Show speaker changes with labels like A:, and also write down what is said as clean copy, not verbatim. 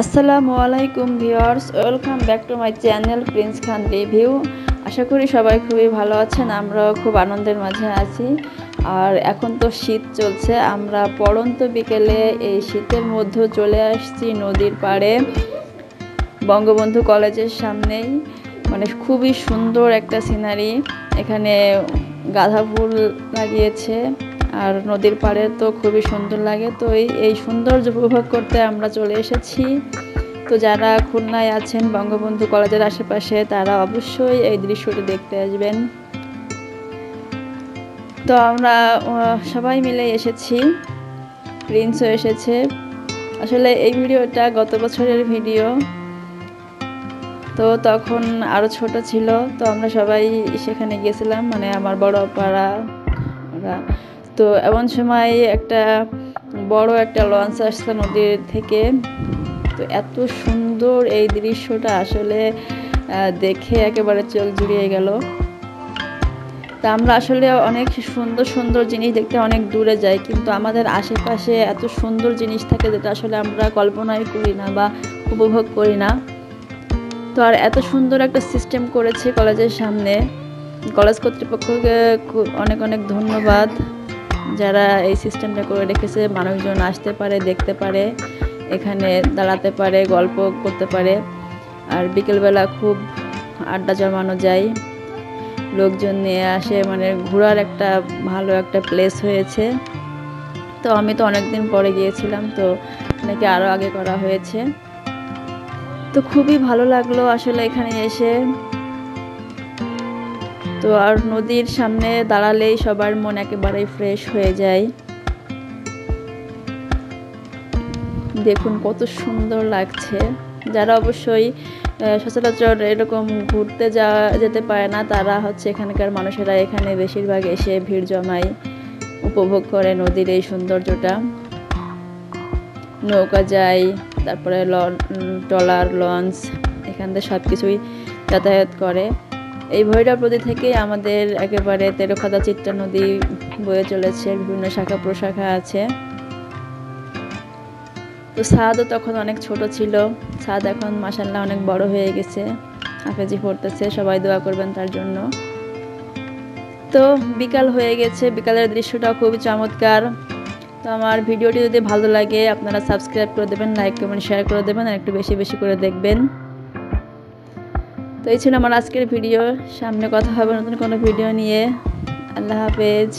A: আসসালামু আলাইকুম viewers, welcome back to my channel Prince Khan review. আশা করি সবাই খুবই ভালো আছেন। আমরাও খুব আনন্দের মাঝে আছি। আর এখন তো শীত চলছে, আমরা পড়ন্ত বিকেলে এই শীতের মধ্যে চলে আসছি নদীর পাড়ে, বঙ্গবন্ধু কলেজের সামনেই। মানে খুবই সুন্দর একটা সিনারি। এখানে গাঁদা ফুল লাগিয়েছে, আর নদীর পাড়ে তো খুবই সুন্দর লাগে। তো এই সৌন্দর্য উপভোগ করতে আমরা চলে এসেছি। তো যারা খুলনায় আছেন বঙ্গবন্ধু কলেজের আশেপাশে, তারা অবশ্যই এই দৃশ্যটি দেখতে আসবেন। তো আমরা সবাই মিলে এসেছি, প্রিন্সও এসেছে। আসলে এই ভিডিওটা গত বছরের ভিডিও, তো তখন আরও ছোট ছিল। তো আমরা সবাই সেখানে গেছিলাম, মানে আমার বড় পাড়া ওরা। তো এমন সময় বড় একটা লঞ্চ আসছে নদীর থেকে। তো এত সুন্দর এই দৃশ্যটা, আসলে দেখে একেবারে চোখ জুড়িয়ে গেল। তা আমরা আসলে অনেক সুন্দর সুন্দর জিনিস দেখতে অনেক দূরে যাই, কিন্তু আমাদের আশেপাশে এত সুন্দর জিনিস থাকে যেটা আসলে আমরা কল্পনাই করি না বা উপভোগ করি না। তো আর এত সুন্দর একটা সিস্টেম করেছে কলেজের সামনে। কলেজ কর্তৃপক্ষকে অনেক অনেক ধন্যবাদ, যারা এই সিস্টেমটা করে রেখেছে। মানুষজন আসতে পারে, দেখতে পারে, এখানে দাঁড়াতে পারে, গল্প করতে পারে। আর বিকেলবেলা খুব আড্ডা জমানো যায়, লোকজন নিয়ে আসে। মানে ঘোরার ভালো একটা প্লেস হয়েছে। তো আমি তো অনেকদিন পরে গিয়েছিলাম, তো নাকি আরও আগে করা হয়েছে। তো খুবই ভালো লাগলো আসলে এখানে এসে। তো আর নদীর সামনে দাঁড়ালেই সবার মন একেবারেই ফ্রেশ হয়ে যায়। দেখুন কত সুন্দর লাগছে। যারা অবশ্যই সচরাচর এরকম ঘুরতে যেতে পারে না, তারা এখানকার মানুষেরা এখানে বেশিরভাগ এসে ভিড় জমায়, উপভোগ করে নদীর এই সৌন্দর্যটা। নৌকা যায়, তারপরে ট্রলার, লঞ্চ, এখান থেকে সব কিছুই যাতায়াত করে। এই ভৈরবনদী থেকেই আমাদের একেবারে তেরোখাদা চিত্রা নদী বয়ে চলেছে, বিভিন্ন শাখা প্রশাখা আছে। তো সাদও তখন অনেক ছোট ছিল, সাদ এখন মাশাআল্লাহ অনেক বড় হয়ে গেছে, হাফেজি পড়তেছে। সবাই দোয়া করবেন তার জন্য। তো বিকাল হয়ে গেছে, বিকালের দৃশ্যটাও খুবই চমৎকার। তো আমার ভিডিওটি যদি ভালো লাগে, আপনারা সাবস্ক্রাইব করে দেবেন, লাইক কমেন্ট শেয়ার করে দেবেন, আর একটু বেশি বেশি করে দেখবেন। তো এই ছিল আমার আজকের ভিডিও। সামনে কথা হবে নতুন কোনো ভিডিও নিয়ে। আল্লাহ হাফেজ।